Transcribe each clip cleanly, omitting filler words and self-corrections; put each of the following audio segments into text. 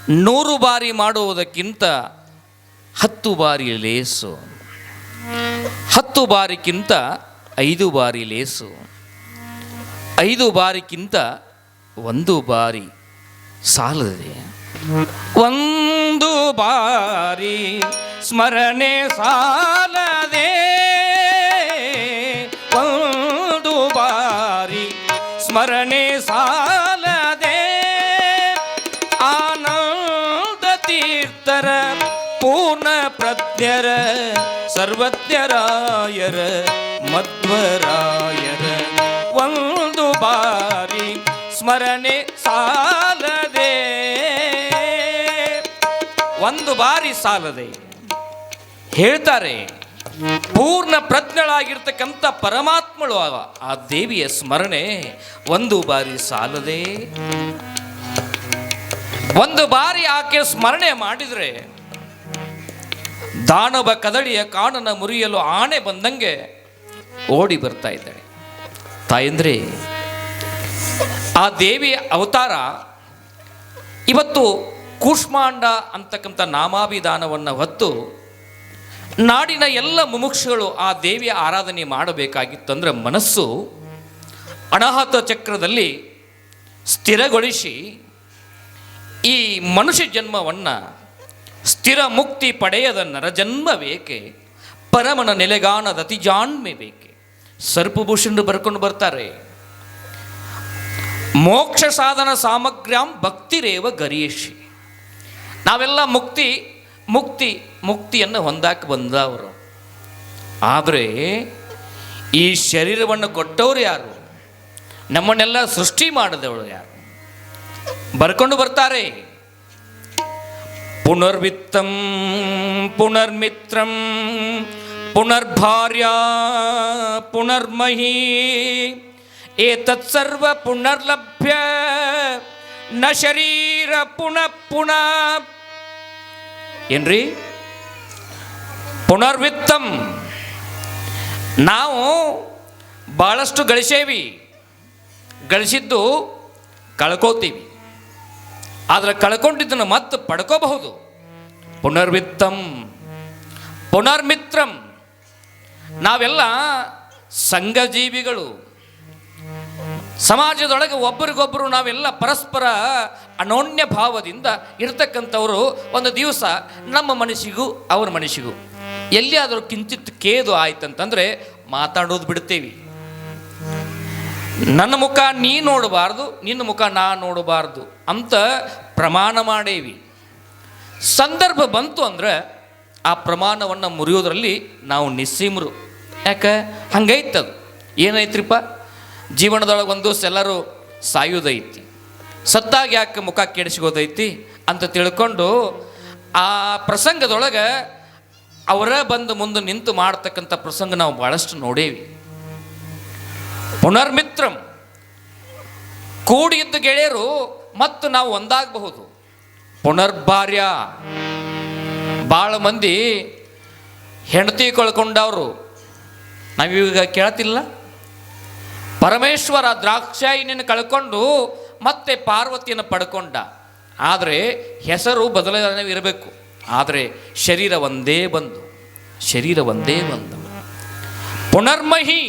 100 ಬಾರಿ ಮಾಡುವುದಕ್ಕಿಂತ 10 ಬಾರಿ ಲೇಸು, 10 ಬಾರಿಗಿಂತ 5 ಬಾರಿ ಲೇಸು, 5 ಬಾರಿಗಿಂತ 1 ಬಾರಿ ಸಾಲದೆ. 1 ಬಾರಿ ಸ್ಮರಣೆ ಸಾಲದೆ, 1 ಬಾರಿ ಸ್ಮರಣೆ ಸಾಲದೆ. ಆನಂದ ತೀರ್ಥರ ಪೂರ್ಣ ಪ್ರಜ್ಞರ ಸರ್ವಜ್ಞರಾಯರ ಮಧ್ವರಾಯರ 1 ಬಾರಿ ಸ್ಮರಣೆ ಸಾಲದೆ. 1 ಬಾರಿ ಸಾಲದೆ ಹೇಳ್ತಾರೆ. ಪೂರ್ಣ ಪ್ರಜ್ಞಳಾಗಿರ್ತಕ್ಕಂಥ ಪರಮಾತ್ಮಳು ಆ ದೇವಿಯ ಸ್ಮರಣೆ 1 ಬಾರಿ ಸಾಲದೆ. 1 ಬಾರಿ ಆಕೆ ಸ್ಮರಣೆ ಮಾಡಿದರೆ ದಾನವ ಕದಳಿಯ ಕಾಣನ ಮುರಿಯಲು ಆಣೆ ಬಂದಂಗೆ ಓಡಿ ಬರ್ತಾ ಇದ್ದಾಳೆ. ತಾಯಂದ್ರೆ, ಆ ದೇವಿಯ ಅವತಾರ ಇವತ್ತು ಕೂಷ್ಮಾಂಡ ಅಂತಕ್ಕಂಥ ನಾಮಾಭಿಧಾನವನ್ನು ಹೊತ್ತು ನಾಡಿನ ಎಲ್ಲ ಮುಮುಕ್ಷುಗಳು ಆ ದೇವಿಯ ಆರಾಧನೆ ಮಾಡಬೇಕಾಗಿತ್ತಂದ್ರೆ ಮನಸ್ಸು ಅನಾಹತ ಚಕ್ರದಲ್ಲಿ ಸ್ಥಿರಗೊಳಿಸಿ ಈ ಮನುಷ್ಯ ಜನ್ಮವನ್ನು ಸ್ಥಿರ ಮುಕ್ತಿ ಪಡೆಯದ ನರಜನ್ಮ ಬೇಕೆ, ಪರಮನ ನೆಲೆಗಾಣದ ಅತಿಜಾಣ್ಮೆ ಬೇಕೆ. ಸರ್ಪಭೂಷಣರು ಬರ್ಕೊಂಡು ಬರ್ತಾರೆ, ಮೋಕ್ಷ ಸಾಧನ ಸಾಮಗ್ರ್ಯಾಂ ಭಕ್ತಿರೇವ ಗರೀಷಿ. ನಾವೆಲ್ಲ ಮುಕ್ತಿ ಮುಕ್ತಿ ಮುಕ್ತಿಯನ್ನು ಹೊಂದಾಕ ಬಂದವರು. ಆದರೆ ಈ ಶರೀರವನ್ನು ಕೊಟ್ಟವರು ಯಾರು? ನಮ್ಮನ್ನೆಲ್ಲ ಸೃಷ್ಟಿ ಮಾಡಿದವರು ಯಾರು? ಬರ್ಕೊಂಡು ಬರ್ತಾರೆ, ಪುನರ್ವಿತ್ತಂ ಪುನರ್ಮಿತ್ರಂ ಪುನರ್ಭಾರ್ಯ ಪುನರ್ಮಹಿ ಏತತ್ ಸರ್ವ ಪುನರ್ಲಭ್ಯ ನ ಶರೀರ ಪುನಃ ಪುನಃ. ಏನ್ರಿ ಪುನರ್ವಿತ್ತಂ? ನಾವು ಭಾಳಷ್ಟು ಗಳಿಸೇವಿ, ಗಳಿಸಿದ್ದು ಕಳ್ಕೋತೀವಿ, ಆದರೆ ಕಳ್ಕೊಂಡಿದ್ದನ್ನು ಮತ್ತೆ ಪಡ್ಕೋಬಹುದು. ಪುನರ್ವಿತ್ತಂ ಪುನರ್ಮಿತ್ರಂ. ನಾವೆಲ್ಲ ಸಂಘಜೀವಿಗಳು, ಸಮಾಜದೊಳಗೆ ಒಬ್ಬರಿಗೊಬ್ಬರು ನಾವೆಲ್ಲ ಪರಸ್ಪರ ಅನೋನ್ಯ ಭಾವದಿಂದ ಇರ್ತಕ್ಕಂಥವರು. ಒಂದು ದಿವಸ ನಮ್ಮ ಮನಸ್ಸಿಗೂ ಅವ್ರ ಮನಸ್ಸಿಗೂ ಎಲ್ಲಿಯಾದರೂ ಕಿಂಚಿತ್ ಕೇದು ಆಯ್ತಂತಂದರೆ ಮಾತಾಡೋದು ಬಿಡ್ತೇವೆ. ನನ್ನ ಮುಖ ನೀ ನೋಡಬಾರ್ದು, ನಿನ್ನ ಮುಖ ನಾ ನೋಡಬಾರ್ದು ಅಂತ ಪ್ರಮಾಣ ಮಾಡೇವಿ. ಸಂದರ್ಭ ಬಂತು ಅಂದರೆ ಆ ಪ್ರಮಾಣವನ್ನು ಮುರಿಯೋದ್ರಲ್ಲಿ ನಾವು ನಿಸ್ಸೀಮರು. ಯಾಕೆ ಹಂಗೈತದು? ಏನೈತ್ರಿಪ್ಪ, ಜೀವನದೊಳಗೆ ಒಂದು ದಿವಸ ಎಲ್ಲರೂ ಸಾಯೋದೈತಿ, ಸತ್ತಾಗ ಯಾಕೆ ಮುಖ ಕೆಡಿಸ್ಕೋದೈತಿ ಅಂತ ತಿಳ್ಕೊಂಡು ಆ ಪ್ರಸಂಗದೊಳಗೆ ಅವರ ಬಂದು ಮುಂದೆ ನಿಂತು ಮಾಡ್ತಕ್ಕಂಥ ಪ್ರಸಂಗ ನಾವು ಭಾಳಷ್ಟು ನೋಡೇವಿ. ಪುನರ್ಮಿತ್ರಂ, ಕೂಡಿದ್ದ ಗೆಳೆಯರು ಮತ್ತು ನಾವು ಒಂದಾಗಬಹುದು. ಪುನರ್ಭಾರ್ಯ, ಭಾಳ ಮಂದಿ ಹೆಂಡತಿ ಕಳ್ಕೊಂಡವರು ನಾವೀಗ ಕೇಳ್ತಿಲ್ಲ. ಪರಮೇಶ್ವರ ದ್ರಾಕ್ಷಾಯಿನಿಯನ್ನು ಕಳ್ಕೊಂಡು ಮತ್ತೆ ಪಾರ್ವತಿಯನ್ನು ಪಡ್ಕೊಂಡ. ಆದರೆ ಹೆಸರು ಬದಲಾವಣೆ ಇರಬೇಕು, ಆದರೆ ಶರೀರ ಒಂದೇ ಬಂದು, ಶರೀರ ಒಂದೇ ಬಂದು. ಪುನರ್ಮಹಿ,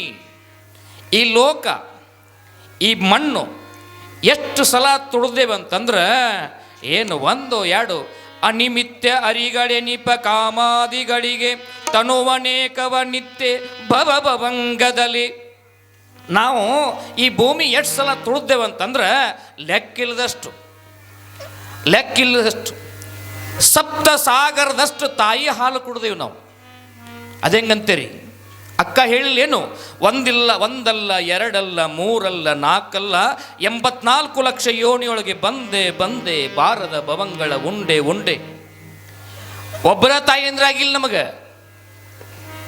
ಈ ಲೋಕ ಈ ಮಣ್ಣು ಎಷ್ಟು ಸಲ ತುಳಿದೇವಂತಂದ್ರೆ ಏನು 1 2 ಅನಿಮಿತ್ಯ ಅರಿಗಡೆ ನಿಪ ಕಾಮಾದಿಗಳಿಗೆ ತನುವನೇಕವ ನಿತ್ಯ ಭವಭವಂಗದಲ್ಲಿ. ನಾವು ಈ ಭೂಮಿ ಎಷ್ಟು ಸಲ ತುಳಿದೇವಂತಂದ್ರೆ ಲೆಕ್ಕಿಲ್ಲದಷ್ಟು, ಲೆಕ್ಕಿಲ್ಲದಷ್ಟು. ಸಪ್ತ ಸಾಗರದಷ್ಟು ತಾಯಿ ಹಾಲು ಕುಡ್ದೇವು ನಾವು. ಅದೆಂಗಂತೀರಿ? ಅಕ್ಕ ಹೇಳಿಲ್ಲೇನು? ಒಂದಲ್ಲ 2 3 4 84 ಲಕ್ಷ ಯೋನಿಯೊಳಗೆ ಬಂದೆ ಬಂದೆ ಬಾರದ ಭವಂಗಳ ಉಂಡೆ ಉಂಡೆ. ಒಬ್ಬರ ತಾಯಿಯಂದ್ರೆ ಆಗಿಲ್ಲ ನಮಗೆ,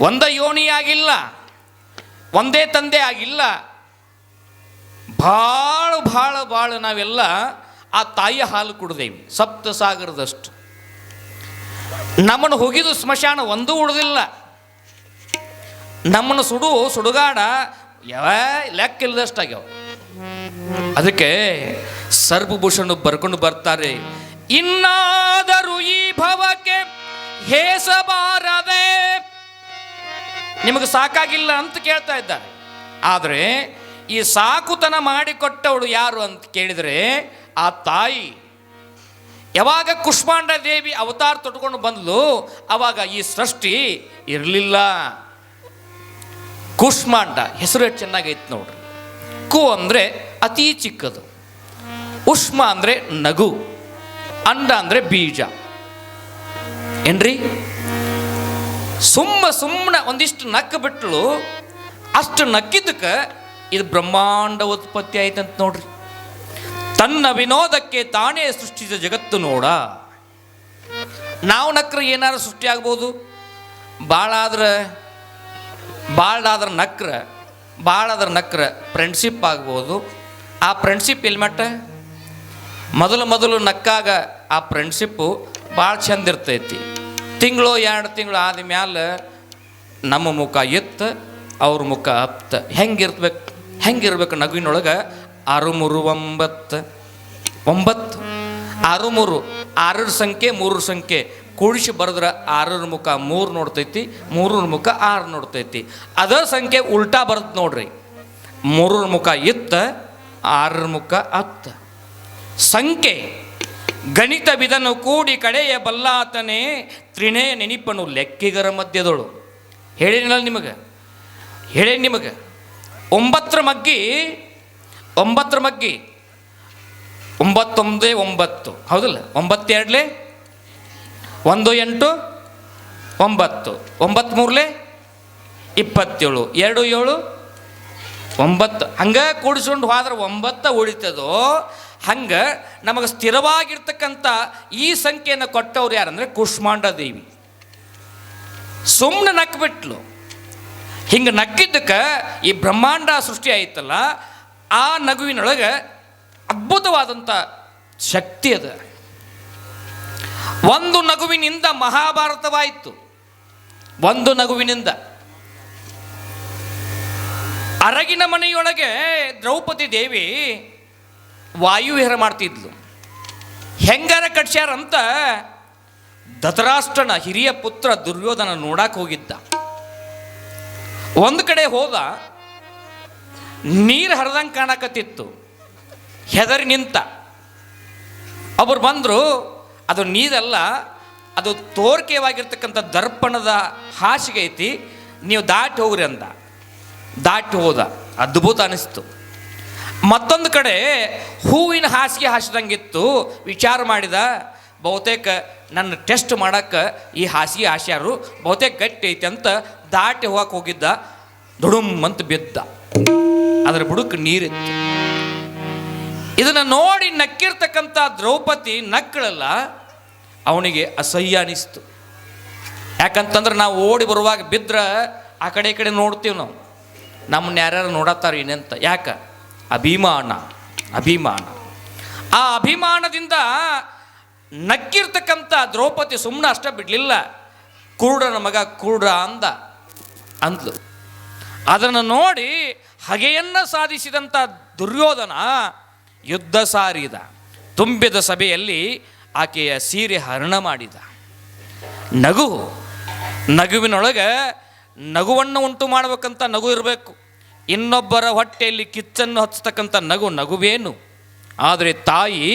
ಒಂದ ಯೋನಿ ಆಗಿಲ್ಲ, ಒಂದೇ ತಂದೆ ಆಗಿಲ್ಲ. ಭಾಳ ಭಾಳ ಭಾಳ ನಾವೆಲ್ಲ ಆ ತಾಯಿಯ ಹಾಲು ಕುಡ್ದೇವಿ, ಸಪ್ತ ಸಾಗರದಷ್ಟು. ನಮ್ಮನ್ನು ಹೋಗಿದ್ದು ಸ್ಮಶಾನ ಒಂದೂ ಉಳಿದಿಲ್ಲ. ನಮ್ಮನ್ನು ಸುಡುಗಾಡ ಯಾವ ಲೆಕ್ಕಿಲ್ಲದಷ್ಟಾಗ್ಯಾವ. ಅದಕ್ಕೆ ಸರ್ಪಭೂಷಣ ಬರ್ಕೊಂಡು ಬರ್ತಾರೆ, ಇನ್ನಾದರೂ ಈ ಭವಕ್ಕೆ ಹೇಸಬಾರದೆ. ನಿಮಗೆ ಸಾಕಾಗಿಲ್ಲ ಅಂತ ಕೇಳ್ತಾ ಇದ್ದಾರೆ. ಆದರೆ ಈ ಸಾಕುತನ ಮಾಡಿಕೊಟ್ಟವಳು ಯಾರು ಅಂತ ಕೇಳಿದರೆ ಆ ತಾಯಿ. ಯಾವಾಗ ಕುಷ್ಮಾಂಡ ದೇವಿ ಅವತಾರ ತೊಟ್ಕೊಂಡು ಬಂದ್ಲು ಅವಾಗ ಈ ಸೃಷ್ಟಿ ಇರಲಿಲ್ಲ. ಕುಷ್ಮಾಂಡ ಹೆಸರು ಎಷ್ಟು ಚೆನ್ನಾಗೈತೆ ನೋಡ್ರಿ. ಕು ಅಂದರೆ ಅತಿ ಚಿಕ್ಕದು, ಉಷ್ಮ ಅಂದರೆ ನಗು, ಅಂಡ ಅಂದರೆ ಬೀಜ. ಏನ್ರಿ ಸುಮ್ಮನೆ ಒಂದಿಷ್ಟು ನಕ್ಕ ಬಿಟ್ಟಳು. ಅಷ್ಟು ನಕ್ಕಿದ್ದಕ್ಕೆ ಇದು ಬ್ರಹ್ಮಾಂಡ ಉತ್ಪತ್ತಿ ಆಯ್ತಂತ ನೋಡ್ರಿ. ತನ್ನ ವಿನೋದಕ್ಕೆ ತಾನೇ ಸೃಷ್ಟಿಸಿದ ಜಗತ್ತು ನೋಡ. ನಾವು ನಕ್ರೆ ಏನಾದ್ರು ಸೃಷ್ಟಿ ಆಗ್ಬೋದು. ಭಾಳಾದ್ರೆ ನಕ್ರ ಫ್ರೆಂಡ್ಶಿಪ್ ಆಗ್ಬೋದು. ಆ ಫ್ರೆಂಡ್ಶಿಪ್ ಎಲ್ಲಿ ಮಟ್ಟ ಮೊದಲು ನಕ್ಕಾಗ ಆ ಫ್ರೆಂಡ್ಶಿಪ್ಪು ಭಾಳ ಚಂದ ಇರ್ತೈತಿ. ತಿಂಗಳು 2 ತಿಂಗಳು ಆದ ಮ್ಯಾಲ ನಮ್ಮ ಮುಖ ಎತ್ತು ಅವ್ರ ಮುಖ ಹತ್ತ. ಹೆಂಗಿರ್ಬೇಕು ನಗುವಿನೊಳಗೆ 6 3 9 9 6 3 6 ಸಂಖ್ಯೆ 3 ಸಂಖ್ಯೆ ಕೂಡಿಸಿ ಬರೆದ್ರೆ 6 ಮುಖ 3 ನೋಡ್ತೈತಿ, 3 ಮುಖ 6 ನೋಡ್ತೈತಿ. ಅದೇ ಸಂಖ್ಯೆ ಉಲ್ಟಾ ಬರುತ್ತೆ ನೋಡ್ರಿ. 3 ಮುಖ ಇತ್ತ 6 ಮುಖ ಹತ್ತ. ಸಂಖ್ಯೆ ಗಣಿತವಿದನು ಕೂಡಿ ಕಡೆಯ ಬಲ್ಲಾತನೇ ತ್ರಿಣೇ ನೆನಿಪನು ಲೆಕ್ಕಿಗರ ಮಧ್ಯದಳು. ಹೇಳೇನಿಲ್ಲ ನಿಮಗೆ 9 ಮಗ್ಗಿ 9 ಮಗ್ಗಿ 9 9 9 ಹೌದಲ್ಲ. 9 2 1 8 9 9 3 27 2 7 9 ಹಂಗೆ ಕೂಡಿಸ್ಕೊಂಡು ಹೋದ್ರೆ 9 ಉಳಿತದೋ. ಹಂಗೆ ನಮಗೆ ಸ್ಥಿರವಾಗಿರ್ತಕ್ಕಂಥ ಈ ಸಂಖ್ಯೆಯನ್ನು ಕೊಟ್ಟವ್ರು ಯಾರಂದರೆ ಕುಷ್ಮಾಂಡ ದೇವಿ. ಸುಮ್ಮನೆ ನಕ್ಬಿಟ್ಲು. ಹಿಂಗೆ ನಕ್ಕಿದ್ದಕ್ಕೆ ಈ ಬ್ರಹ್ಮಾಂಡ ಸೃಷ್ಟಿ ಆಯ್ತಲ್ಲ, ಆ ನಗುವಿನೊಳಗೆ ಅದ್ಭುತವಾದಂಥ ಶಕ್ತಿ ಅದ. ಒಂದು ನಗುವಿನಿಂದ ಮಹಾಭಾರತವಾಯಿತು. ಒಂದು ನಗುವಿನಿಂದ ಅರಗಿನ ಮನೆಯೊಳಗೆ ದ್ರೌಪದಿ ದೇವಿ ವಾಯುವಿಹಾರ ಮಾಡ್ತಿದ್ಲು. ಹೆಂಗಾರ ಕಟ್ಸ್ಯಾರಂತ ಧೃತರಾಷ್ಟ್ರನ ಹಿರಿಯ ಪುತ್ರ ದುರ್ಯೋಧನ ನೋಡಕ್ಕೆ ಹೋಗಿದ್ದ. ಒಂದು ಕಡೆ ಹೋದ, ನೀರು ಹರಿದಂಗೆ ಕಾಣಕತ್ತಿತ್ತು. ಹೆದರಿ ನಿಂತ. ಒಬ್ಬರು ಬಂದರು, ಅದು ನೀರಲ್ಲ, ಅದು ತೋರಿಕೆವಾಗಿರ್ತಕ್ಕಂಥ ದರ್ಪಣದ ಹಾಸಿಗೆ ಐತಿ, ನೀವು ದಾಟಿ ಹೋಗ್ರಿ ಅಂದ. ದಾಟಿ ಹೋದ. ಅದ್ಭುತ ಅನಿಸ್ತು. ಮತ್ತೊಂದು ಕಡೆ ಹೂವಿನ ಹಾಸಿಗೆ ಹಾಸಿದಂಗಿತ್ತು. ವಿಚಾರ ಮಾಡಿದ, ಬಹುತೇಕ ನನ್ನ ಟೆಸ್ಟ್ ಮಾಡೋಕ್ಕೆ ಈ ಹಾಸಿಗೆ ಹಾಸ್ಯಾರು, ಬಹುತೇಕ ಗಟ್ಟಿ ಐತಿ ಅಂತ ದಾಟಿ ಹೋಗಕ್ಕೆ ಹೋಗಿದ್ದ. ದುಡುಮ್ ಅಂತ ಬಿದ್ದ. ಅದರ ಬುಡಕ್ಕೆ ನೀರಿತ್ತು. ಇದನ್ನು ನೋಡಿ ನಕ್ಕಿರ್ತಕ್ಕಂಥ ದ್ರೌಪದಿ ನಕ್ಕಳಲ್ಲ, ಅವನಿಗೆ ಅಸಹ್ಯ ಅನಿಸ್ತು. ಯಾಕಂತಂದ್ರೆ ನಾವು ಓಡಿ ಬರುವಾಗ ಬಿದ್ದರೆ ಆ ಕಡೆ ಈ ಕಡೆ ನೋಡ್ತೀವಿ ನಾವು, ನಮ್ಮನ್ನ ಯಾರ್ಯಾರು ನೋಡತ್ತಾರೆ ಏನಂತ. ಯಾಕೆ? ಅಭಿಮಾನ. ಆ ಅಭಿಮಾನದಿಂದ ನಕ್ಕಿರ್ತಕ್ಕಂಥ ದ್ರೌಪದಿ ಸುಮ್ಮನೆ ಅಷ್ಟೇ ಬಿಡಲಿಲ್ಲ. ಕುರುಡನ ಮಗ ಕುರುಡ ಅಂದ್ಲು. ಅದನ್ನು ನೋಡಿ ಹಗೆಯನ್ನು ಸಾಧಿಸಿದಂಥ ದುರ್ಯೋಧನ ಯುದ್ಧ ಸಾರಿದ. ತುಂಬಿದ ಸಭೆಯಲ್ಲಿ ಆಕೆಯ ಸೀರೆ ಹರಣ ಮಾಡಿದ. ನಗುವಿನೊಳಗೆ ನಗುವನ್ನು ಉಂಟು ಮಾಡಬೇಕಂತ ನಗು ಇರಬೇಕು. ಇನ್ನೊಬ್ಬರ ಹೊಟ್ಟೆಯಲ್ಲಿ ಕಿಚ್ಚನ್ನು ಹಚ್ಚತಕ್ಕಂಥ ನಗುವೇನು. ಆದರೆ ತಾಯಿ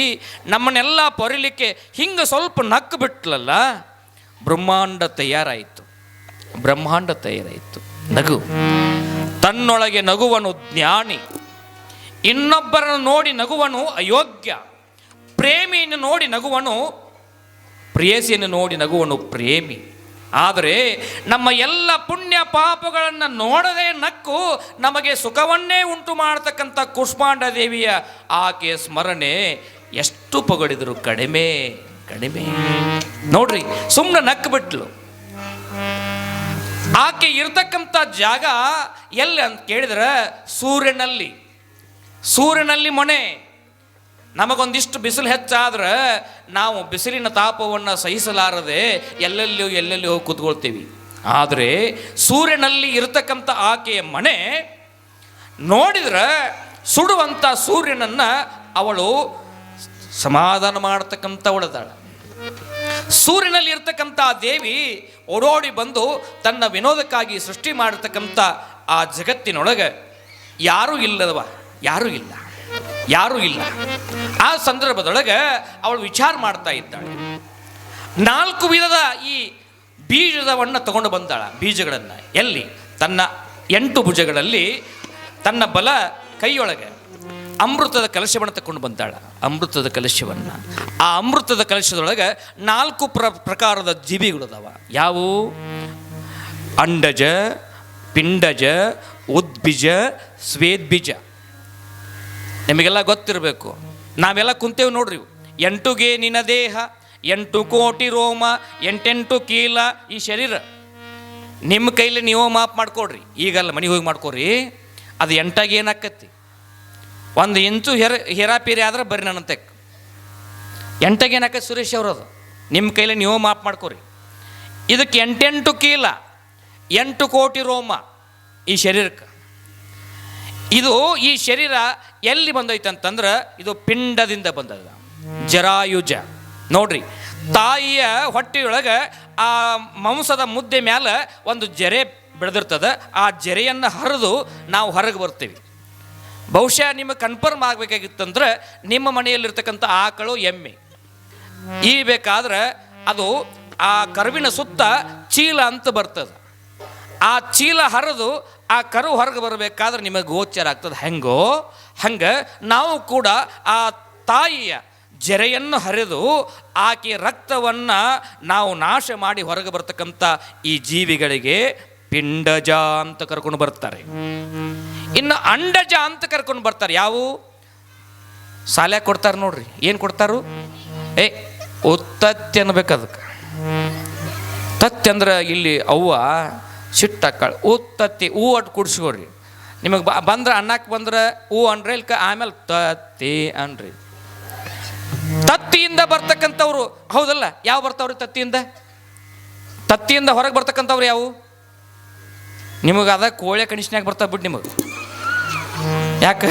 ನಮ್ಮನ್ನೆಲ್ಲ ಪೊರಿಲಿಕ್ಕೆ ಹಿಂಗೆ ಸ್ವಲ್ಪ ನಕ್ಕು ಬಿಟ್ಲಲ್ಲ, ಬ್ರಹ್ಮಾಂಡ ತಯಾರಾಯಿತು. ನಗು ತನ್ನೊಳಗೆ ನಗುವನು ಜ್ಞಾನಿ, ಇನ್ನೊಬ್ಬರನ್ನು ನೋಡಿ ನಗುವನು ಅಯೋಗ್ಯ, ಪ್ರೇಮಿಯನ್ನು ನೋಡಿ ನಗುವನು, ಪ್ರೇಯಸಿಯನ್ನು ನೋಡಿ ನಗುವನು ಪ್ರೇಮಿ. ಆದರೆ ನಮ್ಮ ಎಲ್ಲ ಪುಣ್ಯ ಪಾಪಗಳನ್ನು ನೋಡದೆ ನಕ್ಕು ನಮಗೆ ಸುಖವನ್ನೇ ಉಂಟು ಮಾಡತಕ್ಕಂಥ ಕುಷ್ಮಾಂಡ ದೇವಿಯ ಆಕೆಯ ಸ್ಮರಣೆ ಎಷ್ಟು ಪೊಗಳಿದ್ರು ಕಡಿಮೆ. ನೋಡ್ರಿ, ಸುಮ್ಮನೆ ನಕ್ಕು ಬಿಟ್ಲು. ಆಕೆ ಇರ್ತಕ್ಕಂಥ ಜಾಗ ಎಲ್ಲಿ ಅಂತ ಕೇಳಿದ್ರೆ ಸೂರ್ಯನಲ್ಲಿ ಮೊನೆ. ನಮಗೊಂದಿಷ್ಟು ಬಿಸಿಲು ಹೆಚ್ಚಾದ್ರೆ ನಾವು ಬಿಸಿಲಿನ ತಾಪವನ್ನು ಸಹಿಸಲಾರದೆ ಎಲ್ಲೆಲ್ಲಿಯೋ ಕೂತ್ಕೊಳ್ತೀವಿ. ಆದರೆ ಸೂರ್ಯನಲ್ಲಿ ಇರತಕ್ಕಂಥ ಆಕೆಯ ಮನೆ ನೋಡಿದ್ರೆ ಸುಡುವಂಥ ಸೂರ್ಯನನ್ನು ಅವಳು ಸಮಾಧಾನ ಮಾಡತಕ್ಕಂಥ ಉಳಿದಾಳ. ಸೂರ್ಯನಲ್ಲಿ ಇರ್ತಕ್ಕಂಥ ದೇವಿ ಓಡೋಡಿ ಬಂದು ತನ್ನ ವಿನೋದಕ್ಕಾಗಿ ಸೃಷ್ಟಿ ಮಾಡಿರ್ತಕ್ಕಂಥ ಆ ಜಗತ್ತಿನೊಳಗೆ ಯಾರೂ ಇಲ್ಲದವ, ಯಾರೂ ಇಲ್ಲ, ಯಾರೂ ಇಲ್ಲ. ಆ ಸಂದರ್ಭದೊಳಗೆ ಅವಳು ವಿಚಾರ ಮಾಡ್ತಾ ಇದ್ದಾಳೆ. 4 ವಿಧದ ಈ ಬೀಜದವನ್ನು ತಗೊಂಡು ಬಂದಾಳ. ಬೀಜಗಳನ್ನು ಎಲ್ಲಿ? ತನ್ನ 8 ಭುಜಗಳಲ್ಲಿ ತನ್ನ ಬಲ ಕೈಯೊಳಗೆ ಅಮೃತದ ಕಲಶವನ್ನು ತಗೊಂಡು ಬಂದಾಳ. ಅಮೃತದ ಕಲಶವನ್ನು, ಆ ಅಮೃತದ ಕಲಶದೊಳಗೆ 4 ಪ್ರಕಾರದ ಜೀವಿಗಳದಾವ. ಯಾವುವು? ಅಂಡಜ, ಪಿಂಡಜ, ಉದ್ಬೀಜ, ಸ್ವೇದ್ಬೀಜ. ನಿಮಗೆಲ್ಲ ಗೊತ್ತಿರಬೇಕು. ನಾವೆಲ್ಲ ಕುಂತೇವೆ ನೋಡ್ರಿ. 8ಗೆ ನಿನ್ನ ದೇಹ, 8 ಕೋಟಿ ರೋಮ, 8 ಕೀಲ ಈ ಶರೀರ. ನಿಮ್ಮ ಕೈಲಿ ನೀವು ಮಾಪ್ ಮಾಡ್ಕೊಡ್ರಿ. ಈಗಲ್ಲ, ಮನೆಗೆ ಹೋಗಿ ಮಾಡ್ಕೊಡ್ರಿ. ಅದು 8ಗೆ ಏನಾಕತಿ? 1 ಇಂಚು ಹೇರಾಪೀರಿ ಆದ್ರೆ ಬರ್ರಿ ನನ್ನಂತೆ 8ಗೆ ಏನಾಕತಿ ಸುರೇಶ್ ಅವ್ರದು. ನಿಮ್ಮ ಕೈಲಿ ನೀವು ಮಾಪ್ ಮಾಡ್ಕೊರಿ. ಇದಕ್ಕೆ 8 ಕೀಲ, 8 ಕೋಟಿ ರೋಮ ಈ ಶರೀರಕ್ಕೆ. ಇದು ಈ ಶರೀರ ಎಲ್ಲಿ ಬಂದೈತೆ ಅಂತಂದ್ರೆ ಇದು ಪಿಂಡದಿಂದ ಬಂದದ. ಜರಾಯುಜ ನೋಡ್ರಿ, ತಾಯಿಯ ಹೊಟ್ಟೆಯೊಳಗೆ ಆ ಮಾಂಸದ ಮುದ್ದೆ ಮ್ಯಾಲೆ ಒಂದು ಜರೆ ಬೆಳೆದಿರ್ತದೆ. ಆ ಜರೆಯನ್ನು ಹರಿದು ನಾವು ಹೊರಗೆ ಬರ್ತೀವಿ. ಬಹುಶಃ ನಿಮಗೆ ಕನ್ಫರ್ಮ್ ಆಗಬೇಕಾಗಿತ್ತಂದ್ರೆ ನಿಮ್ಮ ಮನೆಯಲ್ಲಿರ್ತಕ್ಕಂಥ ಆಕಳು, ಎಮ್ಮೆ ಈ ಬೇಕಾದ್ರೆ ಅದು ಆ ಕರುವಿನ ಸುತ್ತ ಚೀಲ ಅಂತ ಬರ್ತದೆ. ಆ ಚೀಲ ಹರಿದು ಆ ಕರು ಹೊರಗೆ ಬರಬೇಕಾದ್ರೆ ನಿಮಗೆ ಗೋಚರ ಆಗ್ತದೆ. ಹೆಂಗೋ ಹಂಗೆ ನಾವು ಕೂಡ ಆ ತಾಯಿಯ ಜರೆಯನ್ನು ಹರಿದು ಆಕೆಯ ರಕ್ತವನ್ನು ನಾವು ನಾಶ ಮಾಡಿ ಹೊರಗೆ ಬರ್ತಕ್ಕಂಥ ಈ ಜೀವಿಗಳಿಗೆ ಪಿಂಡಜ ಅಂತ ಕರ್ಕೊಂಡು ಬರ್ತಾರೆ. ಇನ್ನು ಅಂಡಜ ಅಂತ ಕರ್ಕೊಂಡು ಬರ್ತಾರೆ. ಯಾವು? ಸಾಲ್ಯಾಗ ಕೊಡ್ತಾರೆ ನೋಡ್ರಿ. ಏನು ಕೊಡ್ತಾರು? ಉತ್ತತ್ತಿ ಅನ್ಬೇಕು ಅದಕ್ಕೆ. ತತ್ತಿ ಅಂದ್ರೆ ಇಲ್ಲಿ ಅವ್ವ ಸಿಟ್ಟಾಕಾಳು. ಉತ್ತತ್ತಿ ಹೂ ಅಟ್ಟು ಕುಡಿಸ್ಕೊಡ್ರಿ. ನಿಮಗೆ ಬಂದ್ರೆ ಅನ್ನಕ್ಕೆ ಬಂದ್ರೆ ಹೂ ಅನ್ರಿ, ಇಲ್ಕ ಆಮೇಲೆ ತತ್ತಿ ಅನ್ರಿ. ತತ್ತಿಯಿಂದ ಬರ್ತಕ್ಕಂಥವ್ರು ಹೌದಲ್ಲ? ಯಾವ ಬರ್ತಾವ್ರಿ ತತ್ತಿಯಿಂದ? ತತ್ತಿಯಿಂದ ಹೊರಗೆ ಬರ್ತಕ್ಕಂಥವ್ರು ಯಾವು? ನಿಮಗೆ ಅದ ಕೋಳೆ ಕಣಿಸ್ನ್ಯಾಗ ಬರ್ತಾವ ಬಿಟ್ಟು ನಿಮಗೆ. ಯಾಕೆ?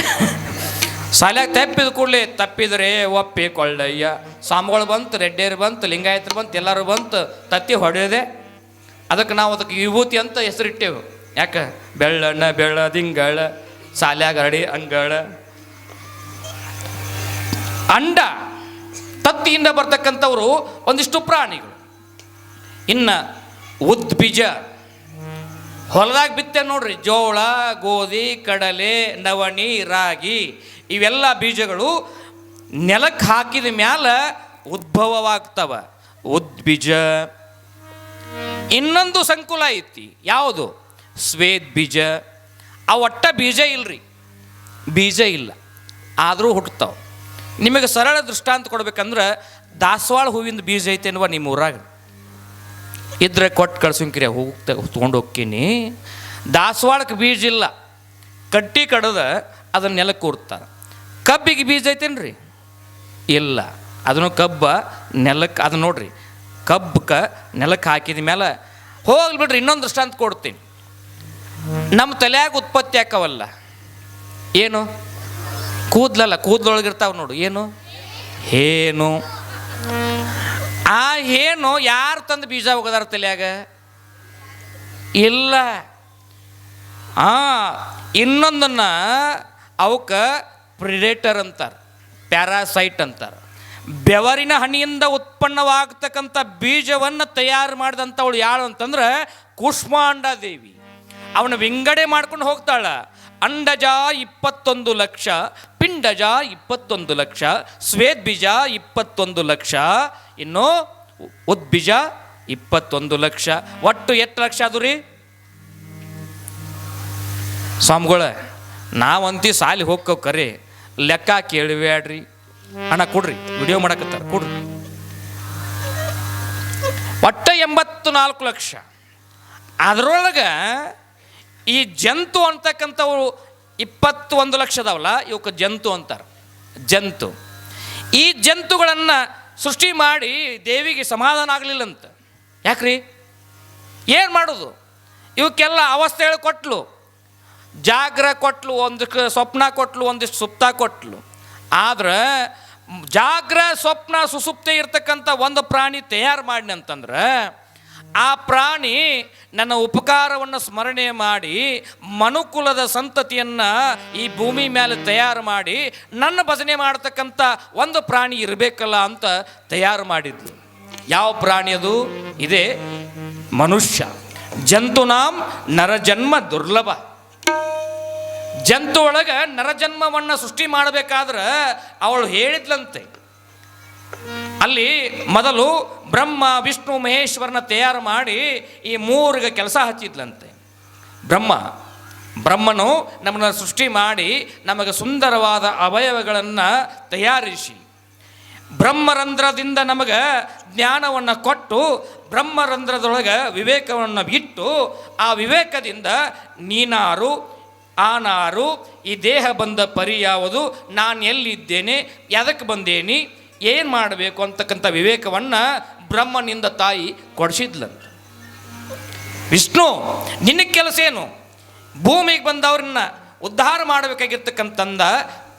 ಸಾಲ್ಯಾಗ ತಪ್ಪಿದ ಕೂಡಲೇ ತಪ್ಪಿದ್ರೆ ಒಪ್ಪಿ ಕೊಳ್ಳಯ್ಯ. ಸ್ವಾಮಿಗಳು ಬಂತು, ರೆಡ್ಡಿಯರು ಬಂತು, ಲಿಂಗಾಯತರು ಬಂತು, ಎಲ್ಲರೂ ಬಂತು, ತತ್ತಿ ಹೊಡೆಯೋದೆ. ಅದಕ್ಕೆ ನಾವು ಅದಕ್ಕೆ ವಿಭೂತಿ ಅಂತ ಹೆಸರಿಟ್ಟೆವು. ಯಾಕೆ? ಬೆಳ್ಳಣ್ಣ ಬೆಳ್ಳದಿಂಗಳ ಸಾಲ್ಯಾಗ ಹರಡಿ ಅಂಗಳ. ಅಂಡ ತತ್ತಿಯಿಂದ ಬರ್ತಕ್ಕಂಥವ್ರು ಒಂದಿಷ್ಟು ಪ್ರಾಣಿಗಳು. ಇನ್ನು ಉದ್ಬೀಜ ಹೊಲದಾಗ ಬಿತ್ತೆ ನೋಡ್ರಿ. ಜೋಳ, ಗೋಧಿ, ಕಡಲೆ, ನವಣಿ, ರಾಗಿ ಇವೆಲ್ಲ ಬೀಜಗಳು ನೆಲಕ್ಕೆ ಹಾಕಿದ ಮ್ಯಾಲ ಉದ್ಭವವಾಗ್ತವ. ಉದ್ಬೀಜ. ಇನ್ನೊಂದು ಸಂಕುಲ ಐತಿ. ಯಾವುದು? ಸ್ವೇದ್ ಬೀಜ. ಆ ಒಟ್ಟ ಬೀಜ ಇಲ್ರಿ, ಬೀಜ ಇಲ್ಲ, ಆದರೂ ಹುಟ್ಟುತ್ತಾವ. ನಿಮಗೆ ಸರಳ ದೃಷ್ಟಾಂತ ಕೊಡ್ಬೇಕಂದ್ರೆ ದಾಸವಾಳ ಹೂವಿಂದ ಬೀಜ ಐತೆ ಅನ್ನುವ ನಿಮ್ಮ ಊರಾಗ ಇದ್ರೆ ಕೊಟ್ಟು ಕಳ್ಸಂಕಿರಿ. ಹೋಗ್ತಾ ತೊಗೊಂಡು ಹೋಗ್ತೀನಿ. ದಾಸವಾಳಕ್ಕೆ ಬೀಜ ಇಲ್ಲ, ಕಟ್ಟಿ ಕಡದ ಅದನ್ನ ನೆಲಕ್ಕೆ ಕೂರ್ತಾರೆ. ಕಬ್ಬಿಗೆ ಬೀಜ ಐತೇನ್ರಿ? ಇಲ್ಲ, ಅದನ್ನು ಕಬ್ಬ ನೆಲಕ್ಕೆ. ಅದು ನೋಡ್ರಿ, ಕಬ್ಬಕ್ಕೆ ನೆಲಕ್ಕೆ ಹಾಕಿದ ಮೇಲೆ ಹೋಗ್ಲಿ ಬಿಡ್ರಿ. ಇನ್ನೊಂದು ದೃಷ್ಟಾಂತ ಕೊಡ್ತೀನಿ. ನಮ್ಮ ತಲೆಯಾಗ ಉತ್ಪತ್ತಿ ಆಕವಲ್ಲ ಏನು? ಕೂದಲಲ್ಲ, ಕೂದಲೊಳಗಿರ್ತಾವ ನೋಡು. ಏನು? ಹೇನು. ಆ ಹೇನು ಯಾರು ತಂದು ಬೀಜ ಹೋಗದಾರ ತಲೆಯಾಗ? ಇಲ್ಲ. ಇನ್ನೊಂದನ್ನು ಅವಕ್ಕೆ ಪ್ರಿಡೇಟರ್ ಅಂತಾರೆ, ಪ್ಯಾರಾಸೈಟ್ ಅಂತಾರೆ. ಬೆವರಿನ ಹನಿಯಿಂದ ಉತ್ಪನ್ನವಾಗತಕ್ಕಂಥ ಬೀಜವನ್ನು ತಯಾರು ಮಾಡಿದಂಥವಳು ಯಾಳು ಅಂತಂದ್ರೆ ಕೂಷ್ಮಾಂಡ ದೇವಿ. ಅವನ ವಿಂಗಡೆ ಮಾಡ್ಕೊಂಡು ಹೋಗ್ತಾಳ. ಅಂಡಜ 21 ಲಕ್ಷ, ಪಿಂಡಜ 21 ಲಕ್ಷ, ಸ್ವೇದ್ಬೀಜ 21 ಲಕ್ಷ, ಇನ್ನು ಉದ್ಬೀಜ 21 ಲಕ್ಷ. ಒಟ್ಟು ಎಷ್ಟು ಲಕ್ಷ ಅದು ರೀ ಸ್ವಾಮಿಗಳ? ನಾವಂತಿ ಸಾಲಿ ಹೋಗ್ಕವ್ ಕರೆ ಲೆಕ್ಕ ಕೇಳಬೇಡ್ರಿ. ಅಣ್ಣ ಕೊಡ್ರಿ, ವಿಡಿಯೋ ಮಾಡಕತ್ತಾರ ಕೊಡ್ರಿ. ಒಟ್ಟ 84 ಲಕ್ಷ. ಅದರೊಳಗೆ ಈ ಜಂತು ಅಂತಕ್ಕಂಥವ್ರು 21 ಲಕ್ಷ ಅದಾವಲ್ಲ, ಇವಕ್ಕೆ ಜಂತು ಅಂತಾರೆ. ಜಂತು. ಈ ಜಂತುಗಳನ್ನು ಸೃಷ್ಟಿ ಮಾಡಿ ದೇವಿಗೆ ಸಮಾಧಾನ ಆಗಲಿಲ್ಲಂತ. ಯಾಕ್ರಿ? ಏನು ಮಾಡೋದು? ಇವಕ್ಕೆಲ್ಲ ಅವಸ್ಥೆಗಳು ಕೊಟ್ಲು, ಜಾಗ್ರ ಕೊಟ್ಲು, ಒಂದಕ್ಕೆ ಸ್ವಪ್ನ ಕೊಟ್ಲು, ಒಂದಿಷ್ಟು ಸುಪ್ತ ಕೊಟ್ಲು. ಆದ್ರೆ ಜಾಗ್ರ ಸ್ವಪ್ನ ಸುಸುಪ್ತಿ ಇರ್ತಕ್ಕಂಥ ಒಂದು ಪ್ರಾಣಿ ತಯಾರು ಮಾಡಿ ಅಂತಂದ್ರೆ ಆ ಪ್ರಾಣಿ ನನ್ನ ಉಪಕಾರವನ್ನು ಸ್ಮರಣೆ ಮಾಡಿ ಮನುಕುಲದ ಸಂತತಿಯನ್ನು ಈ ಭೂಮಿ ಮೇಲೆ ತಯಾರು ಮಾಡಿ ನನ್ನ ಭಜನೆ ಮಾಡ್ತಕ್ಕಂಥ ಒಂದು ಪ್ರಾಣಿ ಇರಬೇಕಲ್ಲ ಅಂತ ತಯಾರು ಮಾಡಿದ್ಲು. ಯಾವ ಪ್ರಾಣಿ ಅದು? ಇದೇ ಮನುಷ್ಯ. ಜಂತುನಾಂ ನರಜನ್ಮ ದುರ್ಲಭ. ಜಂತು ಒಳಗೆ ನರಜನ್ಮವನ್ನು ಸೃಷ್ಟಿ ಮಾಡಬೇಕಾದ್ರೆ ಅವಳು ಹೇಳಿದ್ಲಂತೆ, ಅಲ್ಲಿ ಮೊದಲು ಬ್ರಹ್ಮ ವಿಷ್ಣು ಮಹೇಶ್ವರನ ತಯಾರು ಮಾಡಿ ಈ ಮೂರಿಗೆ ಕೆಲಸ ಹಚ್ಚಿದ್ಲಂತೆ. ಬ್ರಹ್ಮನು ನಮ್ಮನ್ನು ಸೃಷ್ಟಿ ಮಾಡಿ ನಮಗೆ ಸುಂದರವಾದ ಅವಯವಗಳನ್ನು ತಯಾರಿಸಿ ಬ್ರಹ್ಮರಂಧ್ರದಿಂದ ನಮಗೆ ಜ್ಞಾನವನ್ನು ಕೊಟ್ಟು ಬ್ರಹ್ಮರಂಧ್ರದೊಳಗೆ ವಿವೇಕವನ್ನು ಇಟ್ಟು ಆ ವಿವೇಕದಿಂದ ನೀನಾರು ಆನಾರು, ಈ ದೇಹ ಬಂದ ಪರಿ ಯಾವುದು, ನಾನು ಎಲ್ಲಿದ್ದೇನೆ, ಎದಕ್ಕೆ ಬಂದೇನಿ, ಏನು ಮಾಡಬೇಕು ಅಂತಕ್ಕಂಥ ವಿವೇಕವನ್ನು ಬ್ರಹ್ಮನಿಂದ ತಾಯಿ ಕೊಡಿಸಿದ್ಲಂತ. ವಿಷ್ಣು ನಿನ್ನ ಕೆಲಸ ಏನು? ಭೂಮಿಗೆ ಬಂದವ್ರನ್ನ ಉದ್ಧಾರ ಮಾಡಬೇಕಾಗಿರ್ತಕ್ಕಂಥಂದ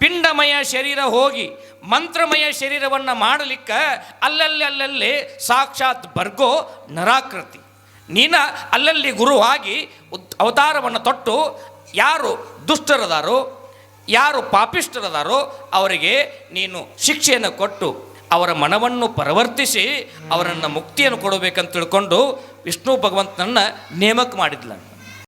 ಪಿಂಡಮಯ ಶರೀರ ಹೋಗಿ ಮಂತ್ರಮಯ ಶರೀರವನ್ನು ಮಾಡಲಿಕ್ಕೆ ಅಲ್ಲಲ್ಲಿ ಸಾಕ್ಷಾತ್ ಬರ್ಗೋ ನರಾಕೃತಿ. ನೀನ ಅಲ್ಲಲ್ಲಿ ಗುರುವಾಗಿ ಅವತಾರವನ್ನು ತೊಟ್ಟು ಯಾರು ದುಷ್ಟರದಾರೋ, ಯಾರು ಪಾಪಿಷ್ಠರದಾರೋ ಅವರಿಗೆ ನೀನು ಶಿಕ್ಷೆಯನ್ನು ಕೊಟ್ಟು ಅವರ ಮನವನ್ನು ಪರಿವರ್ತಿಸಿ ಅವರನ್ನು ಮುಕ್ತಿಯನ್ನು ಕೊಡಬೇಕಂತ ತಿಳ್ಕೊಂಡು ವಿಷ್ಣು ಭಗವಂತನನ್ನು ನೇಮಕ ಮಾಡಿದ್ಲನು.